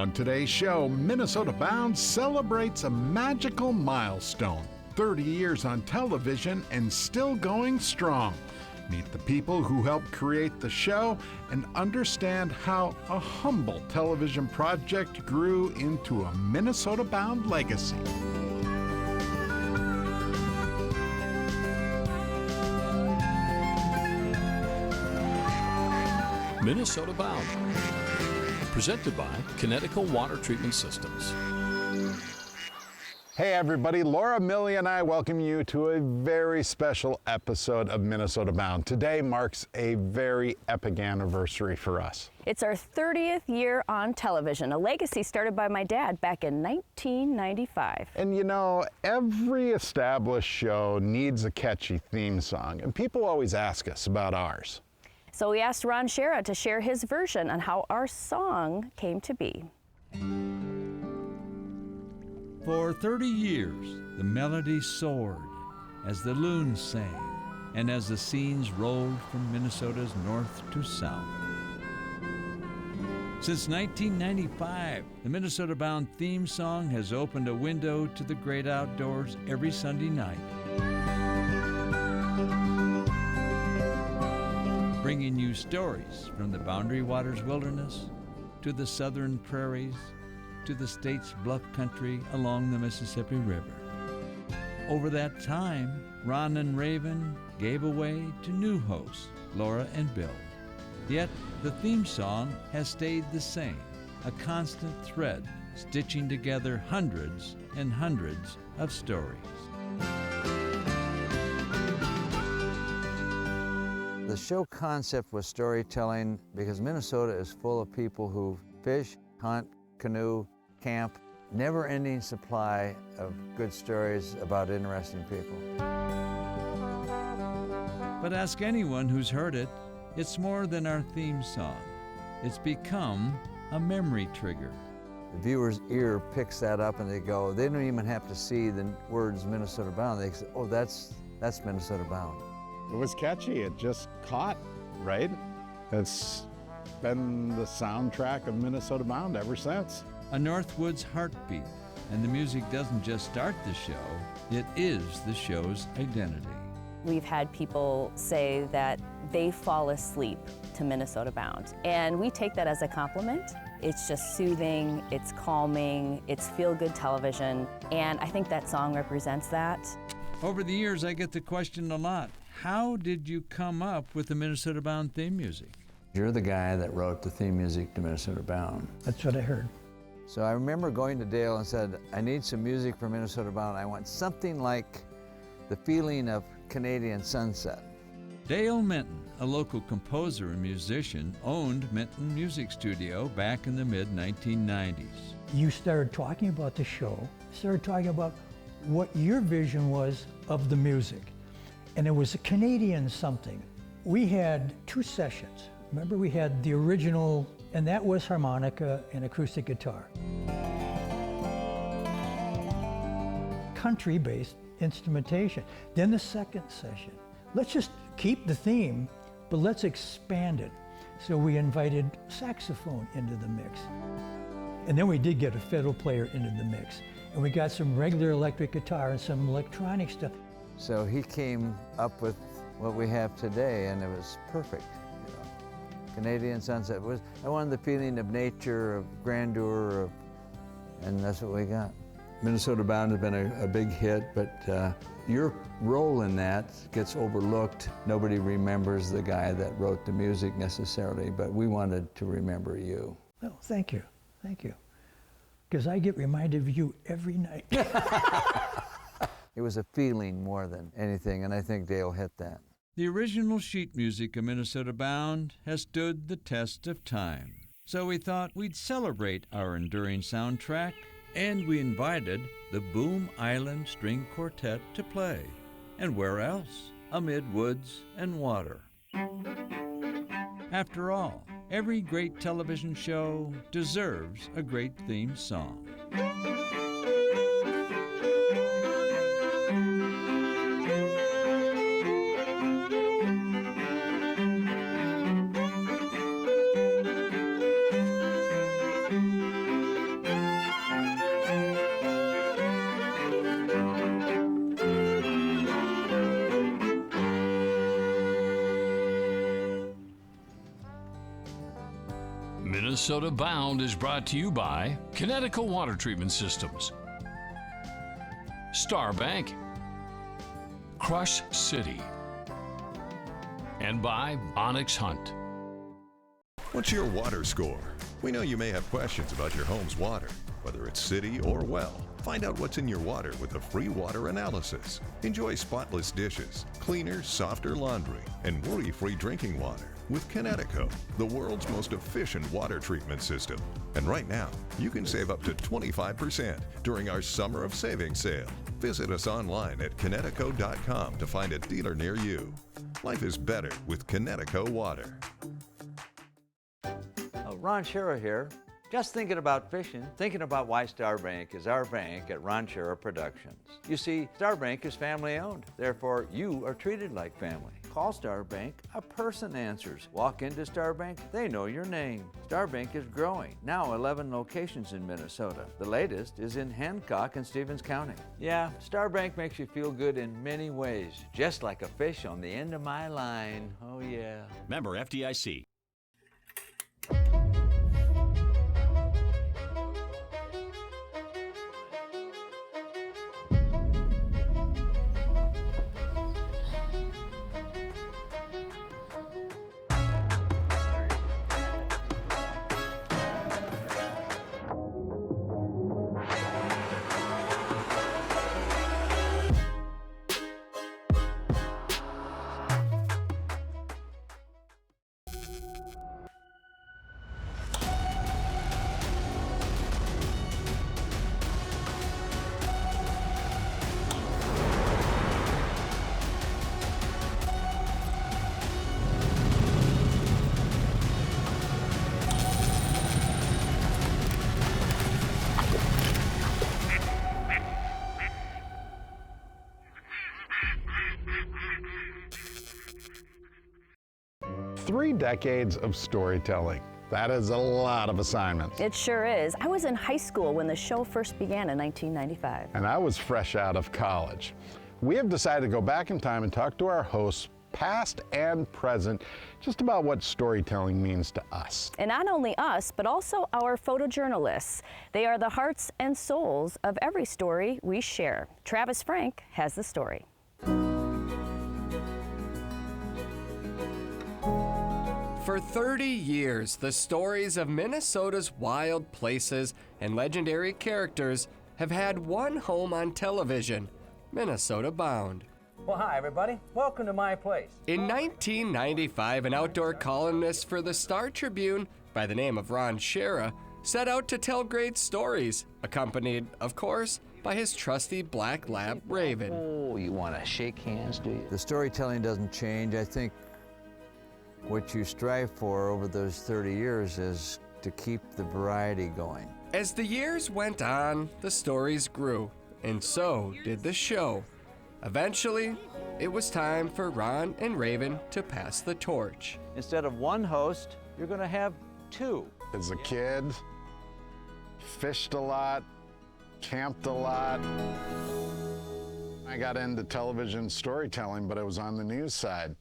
On today's show, Minnesota Bound celebrates a magical milestone. 30 years on television and still going strong. Meet the people who helped create the show and understand how a humble television project grew into a Minnesota Bound legacy. Minnesota Bound, presented by Connecticut Water Treatment Systems. Hey everybody, Laura, Millie, and I welcome you to a very special episode of Minnesota Bound. Today marks a very epic anniversary for us. It's our 30th year on television, a legacy started by my dad back in 1995. And you know, every established show needs a catchy theme song, and people always ask us about ours. So we asked Ron Schara to share his version on how our song came to be. For 30 years, the melody soared as the loons sang and as the scenes rolled from Minnesota's north to south. Since 1995, the Minnesota Bound theme song has opened a window to the great outdoors every Sunday night, bringing you stories from the Boundary Waters Wilderness to the southern prairies to the state's bluff country along the Mississippi River. Over that time, Ron and Raven gave away to new hosts, Laura and Bill. Yet the theme song has stayed the same, a constant thread stitching together hundreds and hundreds of stories. The show concept was storytelling because Minnesota is full of people who fish, hunt, canoe, camp, never-ending supply of good stories about interesting people. But ask anyone who's heard it, it's more than our theme song. It's become a memory trigger. The viewer's ear picks that up and they go, they don't even have to see the words Minnesota Bound. They say, oh, that's Minnesota Bound. It was catchy, it just caught, right? It's been the soundtrack of Minnesota Bound ever since. A Northwoods heartbeat, and the music doesn't just start the show, it is the show's identity. We've had people say that they fall asleep to Minnesota Bound, and we take that as a compliment. It's just soothing, it's calming, it's feel-good television, and I think that song represents that. Over the years, I get the question a lot, how did you come up with the Minnesota Bound theme music? You're the guy that wrote the theme music to Minnesota Bound. That's what I heard. So I remember going to Dale and said, I need some music for Minnesota Bound. I want something like the feeling of Canadian sunset. Dale Minton, a local composer and musician, owned Minton Music Studio back in the mid-1990s. You started talking about the show, started talking about what your vision was of the music. And it was a Canadian something. We had 2 sessions. Remember, we had the original, and that was harmonica and acoustic guitar. Country-based instrumentation. Then the second session. Let's just keep the theme, but let's expand it. So we invited saxophone into the mix. And then we did get a fiddle player into the mix. And we got some regular electric guitar and some electronic stuff. So he came up with what we have today, and it was perfect. You know, Canadian sunset. I wanted the feeling of nature, of grandeur, and that's what we got. Minnesota Bound has been a big hit, but your role in that gets overlooked. Nobody remembers the guy that wrote the music necessarily, but we wanted to remember you. Well, thank you, because I get reminded of you every night. It was a feeling more than anything, and I think Dale hit that. The original sheet music of Minnesota Bound has stood the test of time. So we thought we'd celebrate our enduring soundtrack, and we invited the Boom Island String Quartet to play. And where else? Amid woods and water. After all, every great television show deserves a great theme song. Minnesota Bound is brought to you by Connecticut Water Treatment Systems, Star Bank, Crush City, and by Onyx Hunt. What's your water score? We know you may have questions about your home's water, whether it's city or well. Find out what's in your water with a free water analysis. Enjoy spotless dishes, cleaner, softer laundry, and worry-free drinking water with Connecticut, the world's most efficient water treatment system. And right now, you can save up to 25% during our Summer of Savings sale. Visit us online at Connecticut.com to find a dealer near you. Life is better with Connecticut Water. Ron Schera here. Just thinking about fishing, thinking about why Star Bank is our bank at Ron Schera Productions. You see, Star Bank is family owned, therefore you are treated like family. Call Star Bank, a person answers. Walk into Star Bank, they know your name. Star Bank is growing, now 11 locations in Minnesota. The latest is in Hancock and Stevens County. Yeah, Star Bank makes you feel good in many ways, just like a fish on the end of my line. Oh yeah. Member FDIC. Three decades of storytelling. That is a lot of assignments. It sure is. I was in high school when the show first began in 1995. And I was fresh out of college. We have decided to go back in time and talk to our hosts, past and present, just about what storytelling means to us. And not only us, but also our photojournalists. They are the hearts and souls of every story we share. Travis Frank has the story. For 30 years, the stories of Minnesota's wild places and legendary characters have had one home on television, Minnesota Bound. Well, hi everybody. Welcome to my place. In 1995, an outdoor columnist for the Star Tribune by the name of Ron Schera set out to tell great stories, accompanied, of course, by his trusty black lab, Raven. Oh, you want to shake hands, do you? The storytelling doesn't change. I think what you strive for over those 30 years is to keep the variety going. As the years went on, the stories grew, and so did the show. Eventually, it was time for Ron and Raven to pass the torch. Instead of one host, you're going to have two. As a kid, fished a lot, camped a lot. I got into television storytelling, but I was on the news side.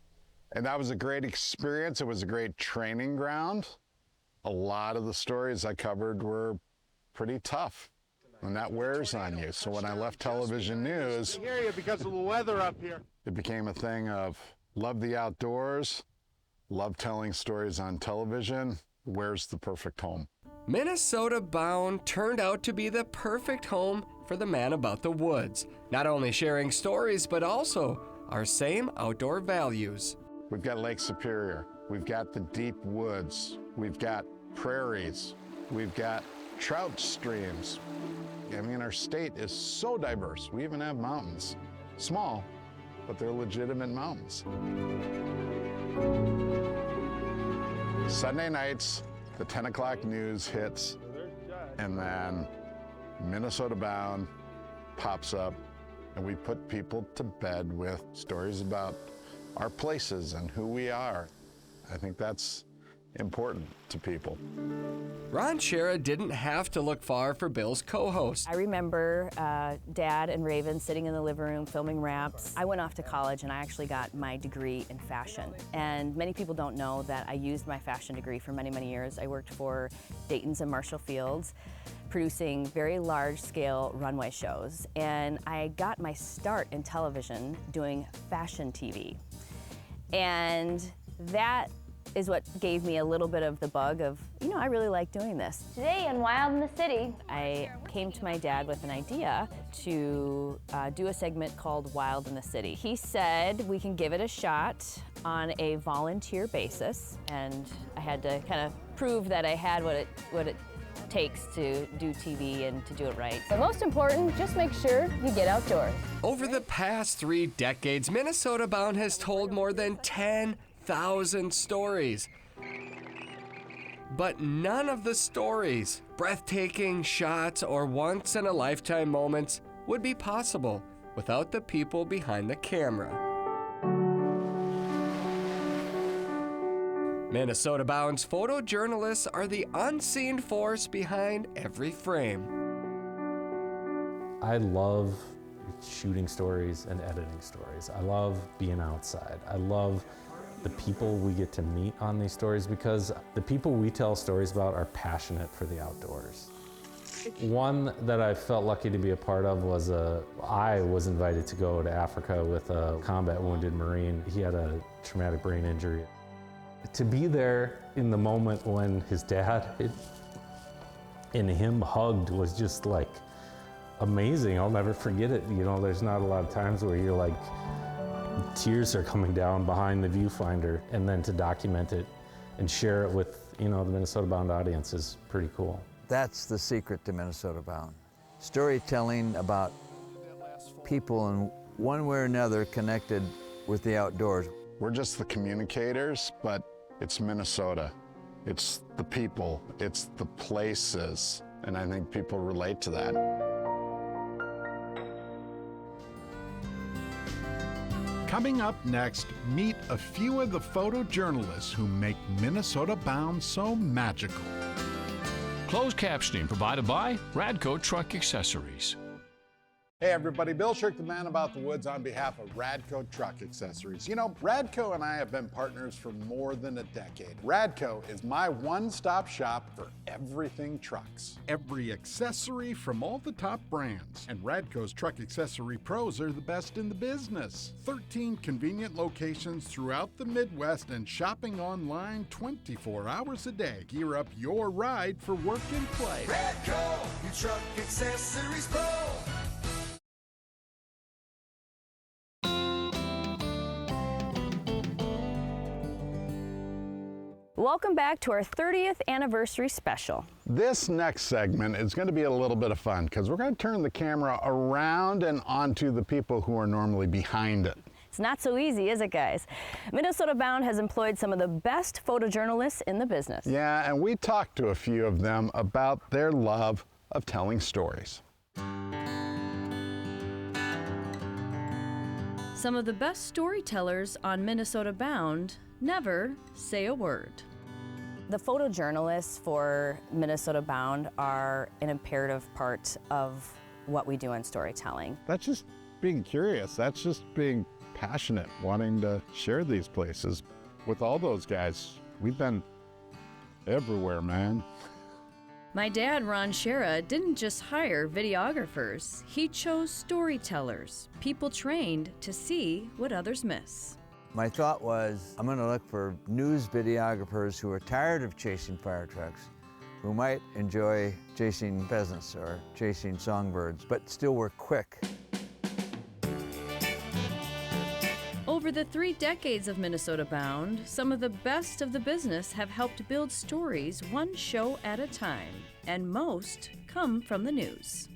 And that was a great experience. It was a great training ground. A lot of the stories I covered were pretty tough, and that wears on you. So when I left television news, I hear you because of the weather up here. It became a thing of love the outdoors, love telling stories on television. Where's the perfect home? Minnesota Bound turned out to be the perfect home for the man about the woods, not only sharing stories, but also our same outdoor values. We've got Lake Superior, we've got the deep woods, we've got prairies, we've got trout streams. I mean, our state is so diverse. We even have mountains. Small, but they're legitimate mountains. Sunday nights, the 10 o'clock news hits, and then Minnesota Bound pops up, and we put people to bed with stories about our places and who we are. I think that's important to people. Ron Shera didn't have to look far for Bill's co-host. I remember Dad and Raven sitting in the living room filming wraps. I went off to college and I actually got my degree in fashion. And many people don't know that I used my fashion degree for many, many years. I worked for Dayton's and Marshall Fields, producing very large-scale runway shows. And I got my start in television doing fashion TV. And that is what gave me a little bit of the bug of, I really like doing this. Today on Wild in the City, I came to my dad with an idea to do a segment called Wild in the City. He said we can give it a shot on a volunteer basis, and I had to kind of prove that I had what it takes to do TV and to do it right. but most important, just make sure you get outdoors. Over the past 3 decades, Minnesota Bound has told more than 10,000 stories. But none of the stories, breathtaking shots, or once-in-a-lifetime moments would be possible without the people behind the camera. Minnesota Bound's photojournalists are the unseen force behind every frame. I love shooting stories and editing stories. I love being outside. I love the people we get to meet on these stories because the people we tell stories about are passionate for the outdoors. One that I felt lucky to be a part of was I was invited to go to Africa with a combat wounded Marine. He had a traumatic brain injury. To be there in the moment when his dad and him hugged was just like amazing. I'll never forget it. There's not a lot of times where you're like, tears are coming down behind the viewfinder, and then to document it and share it with, the Minnesota Bound audience is pretty cool. That's the secret to Minnesota Bound. Storytelling about people in one way or another connected with the outdoors. We're just the communicators, but it's Minnesota. It's the people, it's the places, and I think people relate to that. Coming up next, meet a few of the photojournalists who make Minnesota Bound so magical. Closed captioning provided by Radco Truck Accessories. Hey everybody, Bill Shirk, the man about the woods, on behalf of Radco Truck Accessories. Radco and I have been partners for more than a decade. Radco is my one-stop shop for everything trucks. Every accessory from all the top brands. And Radco's truck accessory pros are the best in the business. 13 convenient locations throughout the Midwest and shopping online 24 hours a day. Gear up your ride for work and play. Radco, your truck accessories pro. Welcome back to our 30th anniversary special. This next segment is going to be a little bit of fun because we're going to turn the camera around and onto the people who are normally behind it. It's not so easy, is it, guys? Minnesota Bound has employed some of the best photojournalists in the business. Yeah, and we talked to a few of them about their love of telling stories. Some of the best storytellers on Minnesota Bound never say a word. The photojournalists for Minnesota Bound are an imperative part of what we do in storytelling. That's just being curious. That's just being passionate, wanting to share these places. With all those guys, we've been everywhere, man. My dad, Ron Shera, didn't just hire videographers. He chose storytellers, people trained to see what others miss. My thought was, I'm going to look for news videographers who are tired of chasing fire trucks, who might enjoy chasing pheasants or chasing songbirds, but still were quick. Over the 3 decades of Minnesota Bound, some of the best of the business have helped build stories one show at a time, and most come from the news.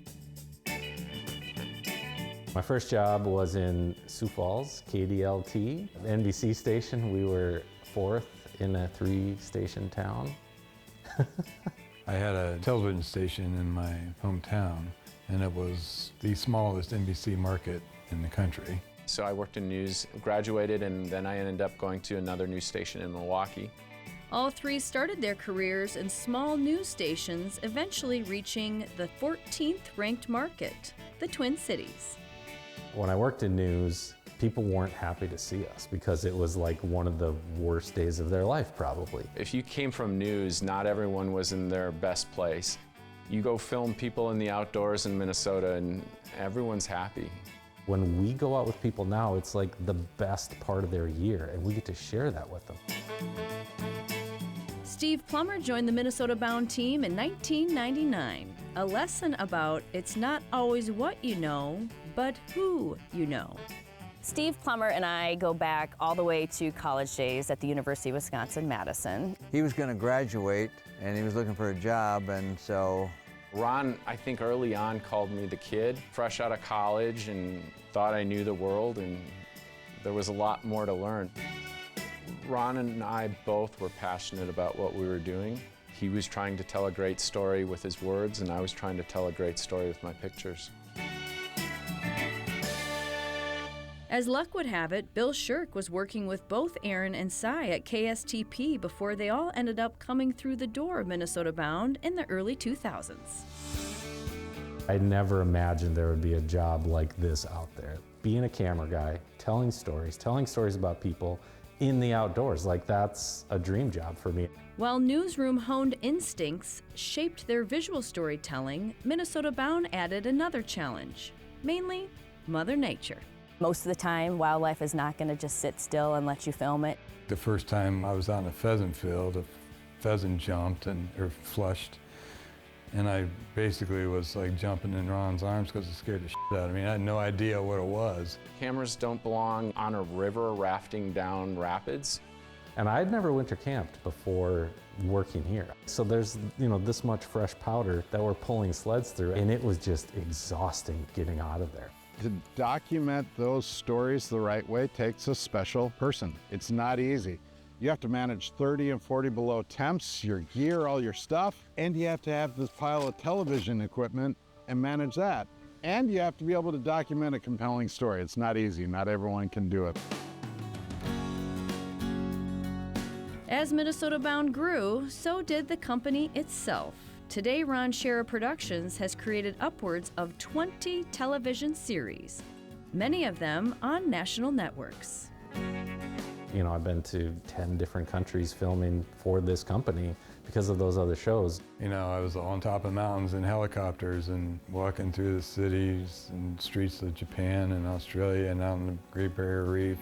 My first job was in Sioux Falls, KDLT, the NBC station. We were 4th in a 3-station town. I had a television station in my hometown, and it was the smallest NBC market in the country. So I worked in news, graduated, and then I ended up going to another news station in Milwaukee. All three started their careers in small news stations, eventually reaching the 14th ranked market, the Twin Cities. When I worked in news, people weren't happy to see us because it was like one of the worst days of their life, probably. If you came from news, not everyone was in their best place. You go film people in the outdoors in Minnesota and everyone's happy. When we go out with people now, it's like the best part of their year, and we get to share that with them. Steve Plummer joined the Minnesota Bound team in 1999. A lesson about it's not always what you know, but who you know. Steve Plummer and I go back all the way to college days at the University of Wisconsin-Madison. He was going to graduate, and he was looking for a job, and so... Ron, I think early on, called me the kid, fresh out of college, and thought I knew the world, and there was a lot more to learn. Ron and I both were passionate about what we were doing. He was trying to tell a great story with his words, and I was trying to tell a great story with my pictures. As luck would have it, Bill Shirk was working with both Aaron and Cy at KSTP before they all ended up coming through the door of Minnesota Bound in the early 2000s. I never imagined there would be a job like this out there. Being a camera guy, telling stories about people in the outdoors, like that's a dream job for me. While newsroom-honed instincts shaped their visual storytelling, Minnesota Bound added another challenge, mainly Mother Nature. Most of the time, wildlife is not going to just sit still and let you film it. The first time I was out in a pheasant field, a pheasant jumped or flushed, and I basically was like jumping in Ron's arms because it scared the shit out of me. I had no idea what it was. Cameras don't belong on a river rafting down rapids. And I'd never winter camped before working here. So there's, this much fresh powder that we're pulling sleds through, and it was just exhausting getting out of there. To document those stories the right way takes a special person. It's not easy. You have to manage 30 and 40 below temps, your gear, all your stuff, and you have to have this pile of television equipment and manage that. And you have to be able to document a compelling story. It's not easy. Not everyone can do it. As Minnesota Bound grew, so did the company itself. Today, Ron Schara Productions has created upwards of 20 television series, many of them on national networks. I've been to 10 different countries filming for this company because of those other shows. I was on top of mountains in helicopters and walking through the cities and streets of Japan and Australia and out in the Great Barrier Reef.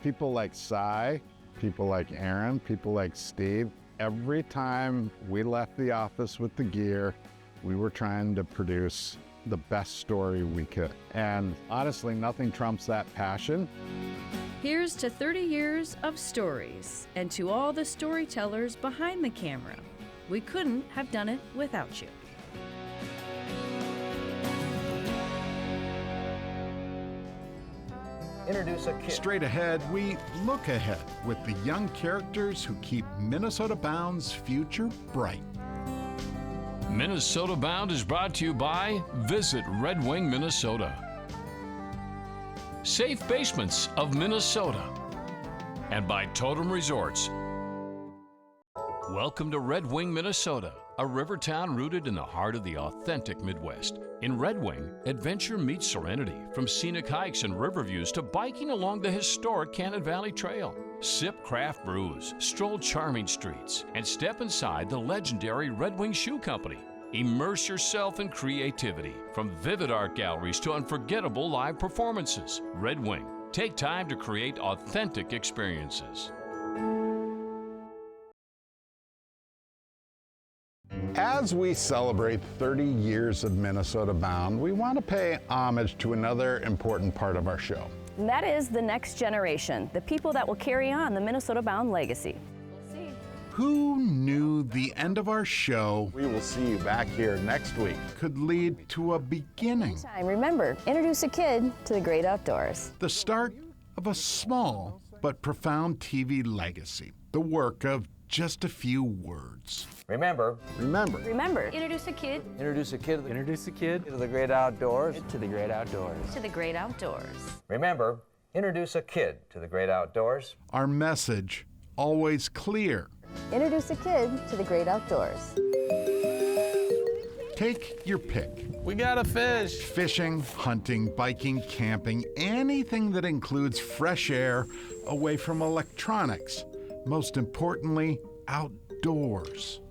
People like Cy, people like Aaron, people like Steve, every time we left the office with the gear, we were trying to produce the best story we could. And honestly, nothing trumps that passion. Here's to 30 years of stories, and to all the storytellers behind the camera. We couldn't have done it without you. Introduce a kid. Straight ahead, we look ahead with the young characters who keep Minnesota Bound's future bright. Minnesota Bound is brought to you by Visit Red Wing, Minnesota, Safe Basements of Minnesota, and by Totem Resorts. Welcome to Red Wing, Minnesota, a river town rooted in the heart of the authentic Midwest. In Red Wing, adventure meets serenity, from scenic hikes and river views to biking along the historic Cannon Valley Trail. Sip craft brews, stroll charming streets, and step inside the legendary Red Wing Shoe Company. Immerse yourself in creativity, from vivid art galleries to unforgettable live performances. Red Wing, take time to create authentic experiences. As we celebrate 30 years of Minnesota Bound, we want to pay homage to another important part of our show. And that is the next generation, the people that will carry on the Minnesota Bound legacy. We'll see. Who knew the end of our show, we will see you back here next week, could lead to a beginning? Remember, introduce a kid to the great outdoors. The start of a small but profound TV legacy, the work of just a few words. Remember. Introduce a kid. Introduce a kid. Introduce a kid to the great outdoors. To the great outdoors. To the great outdoors. Remember, introduce a kid to the great outdoors. Our message, always clear Introduce a kid to the great outdoors. Take your pick. We got a fish. Fishing, hunting, biking, camping, anything that includes fresh air away from electronics. Most importantly, outdoors.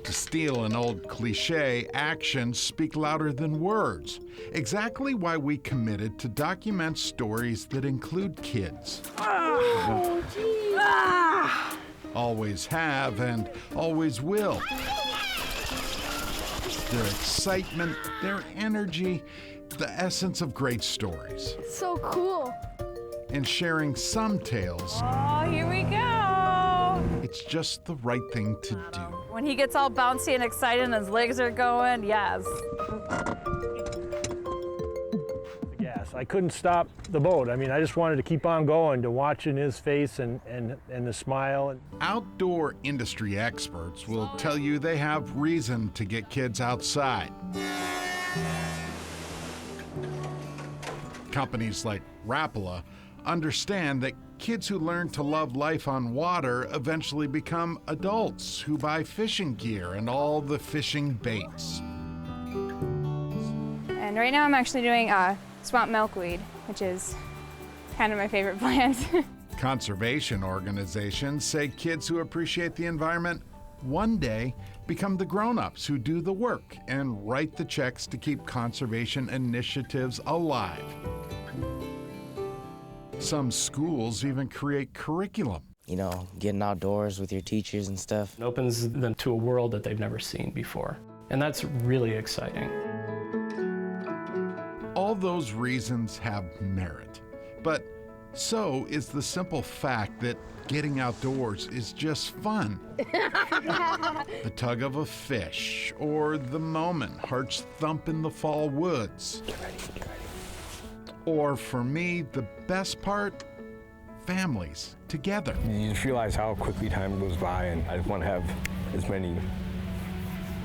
To steal an old cliche, actions speak louder than words. Exactly why we committed to document stories that include kids. Oh, geez. Ah! Always have and always will. Their excitement, their energy, the essence of great stories. So cool. And sharing some tales. Oh, here we go. It's just the right thing to do. When he gets all bouncy and excited and his legs are going, yes. Gas. I couldn't stop the boat. I mean, I just wanted to keep on going, to watching his face and the smile. Outdoor industry experts will tell you they have reason to get kids outside. Companies like Rapala understand that kids who learn to love life on water eventually become adults who buy fishing gear and all the fishing baits. And right now I'm actually doing swamp milkweed, which is kind of my favorite plant. Conservation organizations say kids who appreciate the environment one day become the grown-ups who do the work and write the checks to keep conservation initiatives alive. Some schools even create curriculum. You know, getting outdoors with your teachers and stuff. It opens them to a world that they've never seen before. And that's really exciting. All those reasons have merit, but so is the simple fact that getting outdoors is just fun. The tug of a fish, or the moment hearts thump in the fall woods. Get ready. Or for me, the best part, families together. You just realize how quickly time goes by, and I just want to have as many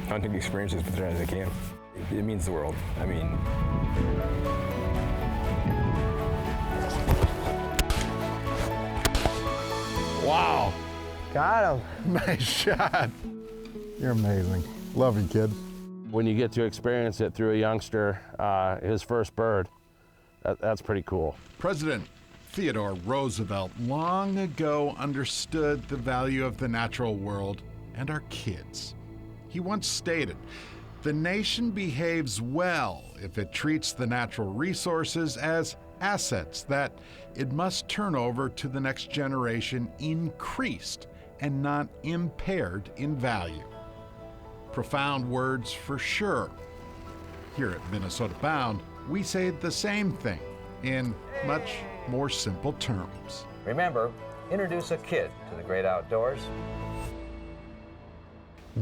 hunting experiences with it as I can. It means the world. I mean, wow. got him. Nice shot. You're amazing. Love you, kid. When you get to experience it through a youngster, his first bird, that's pretty cool. President Theodore Roosevelt long ago understood the value of the natural world and our kids. He once stated, "The nation behaves well if it treats the natural resources as assets that it must turn over to the next generation increased and not impaired in value." Profound words for sure. Here at Minnesota Bound, we say the same thing in much more simple terms. Remember, introduce a kid to the great outdoors.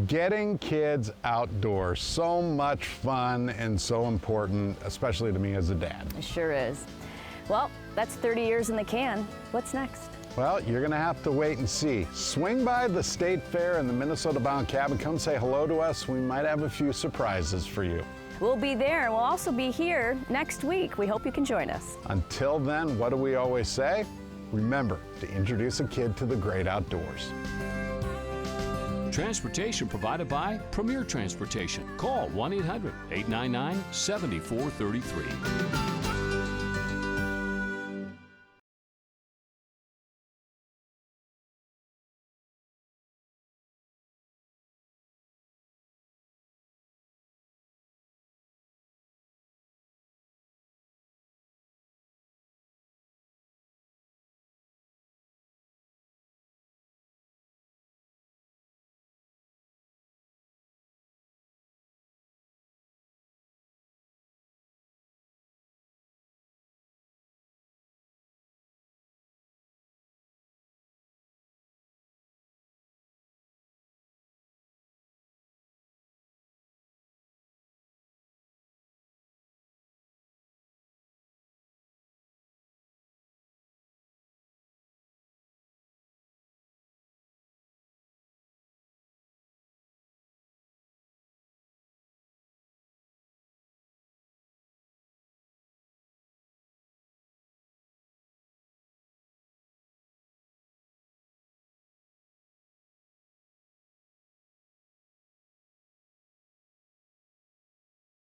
Getting kids outdoors, so much fun and so important, especially to me as a dad. It sure is. Well, that's 30 years in the can. What's next? Well, you're gonna have to wait and see. Swing by the State Fair in the Minnesota Bound cabin. Come say hello to us. We might have a few surprises for you. We'll be there. We'll also be here next week. We hope you can join us. Until then, what do we always say? Remember to introduce a kid to the great outdoors. Transportation provided by Premier Transportation. Call 1-800-899-7433.